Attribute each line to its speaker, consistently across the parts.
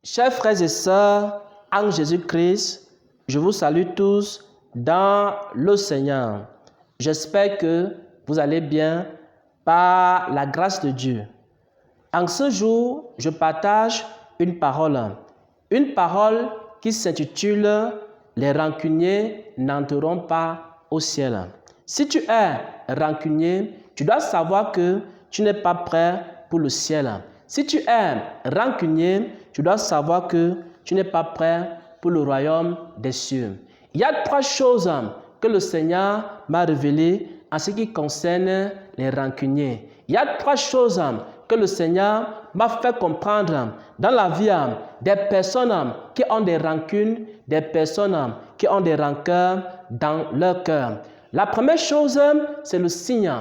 Speaker 1: Chers frères et sœurs, en Jésus-Christ, je vous salue tous dans le Seigneur. J'espère que vous allez bien par la grâce de Dieu. En ce jour, je partage une parole qui s'intitule « Les rancuniers n'entreront pas au ciel ». Si tu es rancunier, tu dois savoir que tu n'es pas prêt pour le ciel. Si tu es rancunier, tu dois savoir que tu n'es pas prêt pour le royaume des cieux. Il y a trois choses que le Seigneur m'a révélées en ce qui concerne les rancuniers. Il y a trois choses que le Seigneur m'a fait comprendre dans la vie des personnes qui ont des rancunes, des personnes qui ont des rancœurs dans leur cœur. La première chose, c'est le signe.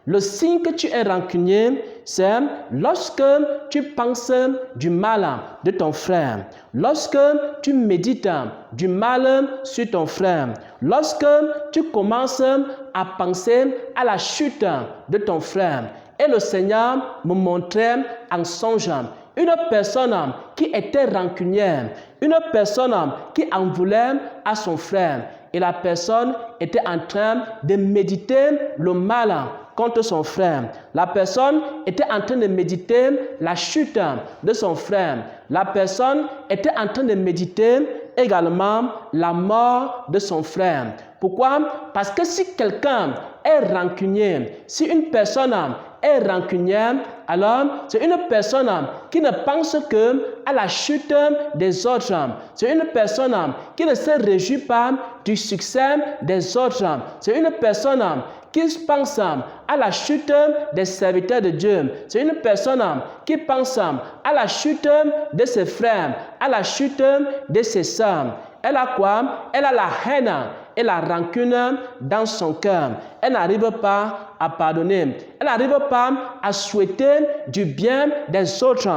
Speaker 1: Le signe que tu es rancunier, c'est lorsque tu penses du mal de ton frère, lorsque tu médites du mal sur ton frère, lorsque tu commences à penser à la chute de ton frère. Et le Seigneur me montrait en songe une personne qui était rancunière, une personne qui en voulait à son frère. Et la personne était en train de méditer le mal contre son frère. La personne était en train de méditer la chute de son frère. La personne était en train de méditer également la mort de son frère. Pourquoi? Parce que si quelqu'un est rancunier, si une personne est rancunière, alors c'est une personne qui ne pense que à la chute des autres. C'est une personne qui ne se réjouit pas du succès des autres. C'est une personne qui pense à la chute des serviteurs de Dieu. C'est une personne qui pense à la chute de ses frères, à la chute de ses sœurs. Elle a quoi? Elle a la haine et la rancune dans son cœur. Elle n'arrive pas à pardonner. Elle n'arrive pas à souhaiter du bien des autres.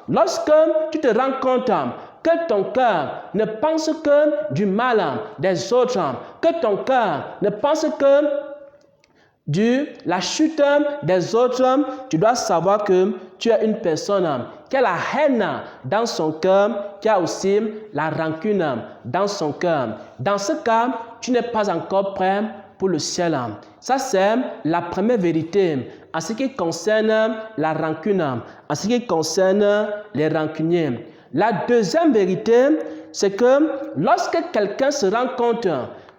Speaker 1: Lorsque tu te rends compte que ton cœur ne pense que du mal des autres, que ton cœur ne pense que la chute des autres, tu dois savoir que tu es une personne qui a la haine dans son cœur, qui a aussi la rancune dans son cœur. Dans ce cas, tu n'es pas encore prêt pour le ciel. Ça, c'est la première vérité en ce qui concerne la rancune, en ce qui concerne les rancuniers. La deuxième vérité, c'est que lorsque quelqu'un se rend compte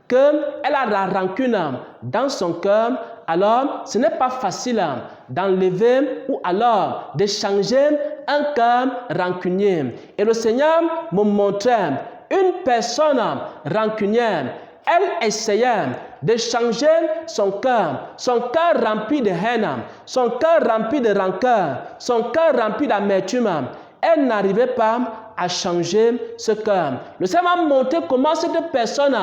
Speaker 1: qu'elle a la rancune dans son cœur, alors ce n'est pas facile d'enlever ou alors de changer un cœur rancunier. Et le Seigneur me montrait une personne rancunière. Elle essayait de changer son cœur rempli de haine, son cœur rempli de rancœur, son cœur rempli d'amertume. Elle n'arrivait pas à changer ce cœur. Le Seigneur m'a montré comment cette personne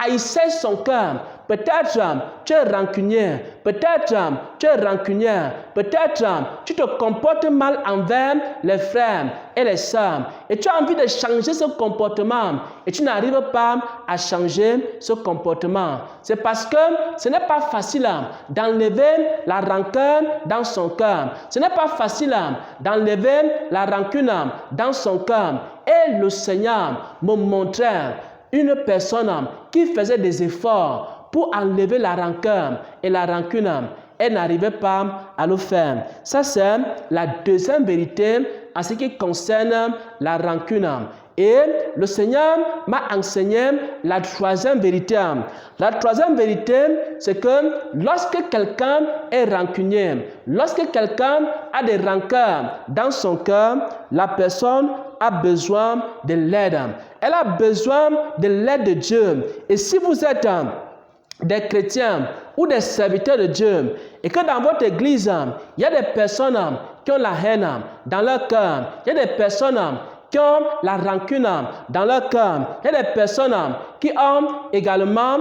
Speaker 1: haïssait son cœur. Peut-être tu es rancunier, peut-être tu es rancunière, peut-être tu te comportes mal envers les frères et les sœurs et tu as envie de changer ce comportement et tu n'arrives pas à changer ce comportement. C'est parce que ce n'est pas facile d'enlever la rancœur dans son cœur. Ce n'est pas facile d'enlever la rancune dans son cœur. Et le Seigneur me montrait une personne qui faisait des efforts pour enlever la rancœur et la rancune. Elle n'arrivait pas à le faire. Ça, c'est la deuxième vérité en ce qui concerne la rancune. Et le Seigneur m'a enseigné la troisième vérité. La troisième vérité, c'est que lorsque quelqu'un est rancunier, lorsque quelqu'un a des rancœurs dans son cœur, la personne a besoin de l'aide. Elle a besoin de l'aide de Dieu. Et si vous êtes des chrétiens ou des serviteurs de Dieu et que dans votre église, il y a des personnes qui ont la haine dans leur cœur, il y a des personnes qui ont la rancune dans leur cœur, il y a des personnes qui ont également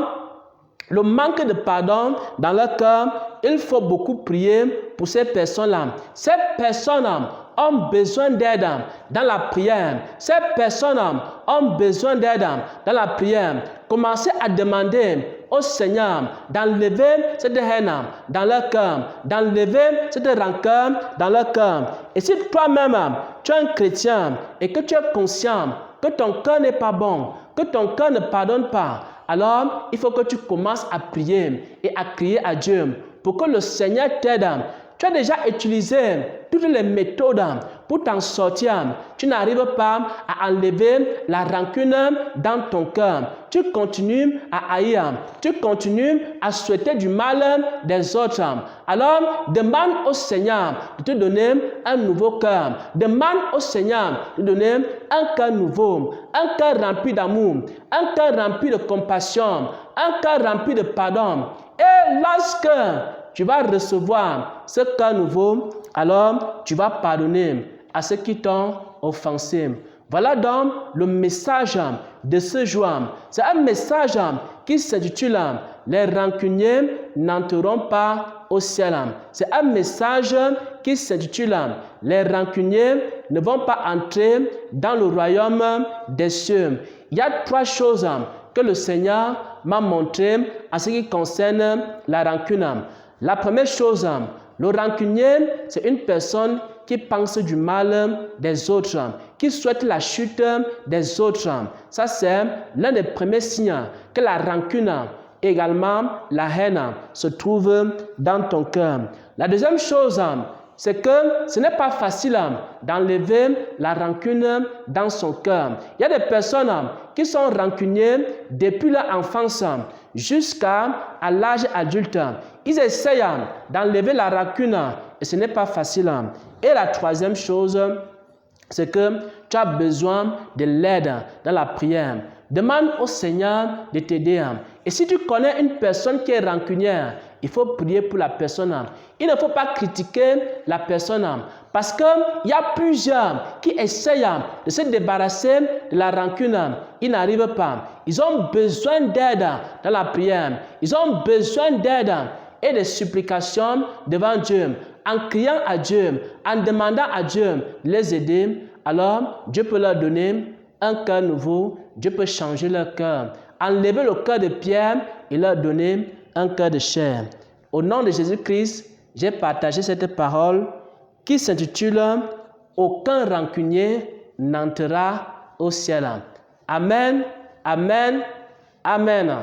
Speaker 1: le manque de pardon dans leur cœur, il faut beaucoup prier pour ces personnes-là. Ces personnes ont besoin d'aide dans la prière. Ces personnes ont besoin d'aide dans la prière. Commencez à demander au Seigneur d'enlever cette haine dans leur cœur, d'enlever cette rancœur dans leur cœur. Et si toi-même, tu es un chrétien et que tu es conscient que ton cœur n'est pas bon, que ton cœur ne pardonne pas, alors il faut que tu commences à prier et à crier à Dieu pour que le Seigneur t'aide. Tu as déjà utilisé toutes les méthodes pour t'en sortir. Tu n'arrives pas à enlever la rancune dans ton cœur. Tu continues à haïr. Tu continues à souhaiter du mal des autres. Alors, demande au Seigneur de te donner un nouveau cœur. Demande au Seigneur de te donner un cœur nouveau, un cœur rempli d'amour, un cœur rempli de compassion, un cœur rempli de pardon. Et lorsque tu vas recevoir ce cœur nouveau, alors tu vas pardonner à ceux qui t'ont offensé. Voilà donc le message de ce jour. C'est un message qui s'intitule « Les rancuniers n'entreront pas au ciel ». C'est un message qui s'intitule « Les rancuniers ne vont pas entrer dans le royaume des cieux ». Il y a 3 choses que le Seigneur m'a montré en ce qui concerne la rancune. La première chose, le rancunier, c'est une personne qui pense du mal des autres, qui souhaite la chute des autres. Ça, c'est l'un des premiers signes que la rancune, également la haine, se trouve dans ton cœur. La deuxième chose, c'est que ce n'est pas facile d'enlever la rancune dans son cœur. Il y a des personnes qui sont rancuniers depuis leur enfance jusqu'à l'âge adulte. Ils essayent d'enlever la rancune et ce n'est pas facile. Et la troisième chose, c'est que tu as besoin de l'aide dans la prière. Demande au Seigneur de t'aider. Et si tu connais une personne qui est rancunière, il faut prier pour la personne. Il ne faut pas critiquer la personne parce qu'il y a plusieurs qui essayent de se débarrasser de la rancune. Ils n'arrivent pas. Ils ont besoin d'aide dans la prière. Ils ont besoin d'aide et de supplications devant Dieu. En criant à Dieu, en demandant à Dieu de les aider, alors Dieu peut leur donner un cœur nouveau. Dieu peut changer leur cœur. Enlever le cœur de pierre et leur donner un cœur de chair. Au nom de Jésus-Christ, j'ai partagé cette parole qui s'intitule « Aucun rancunier n'entrera au ciel ». Amen, amen, amen.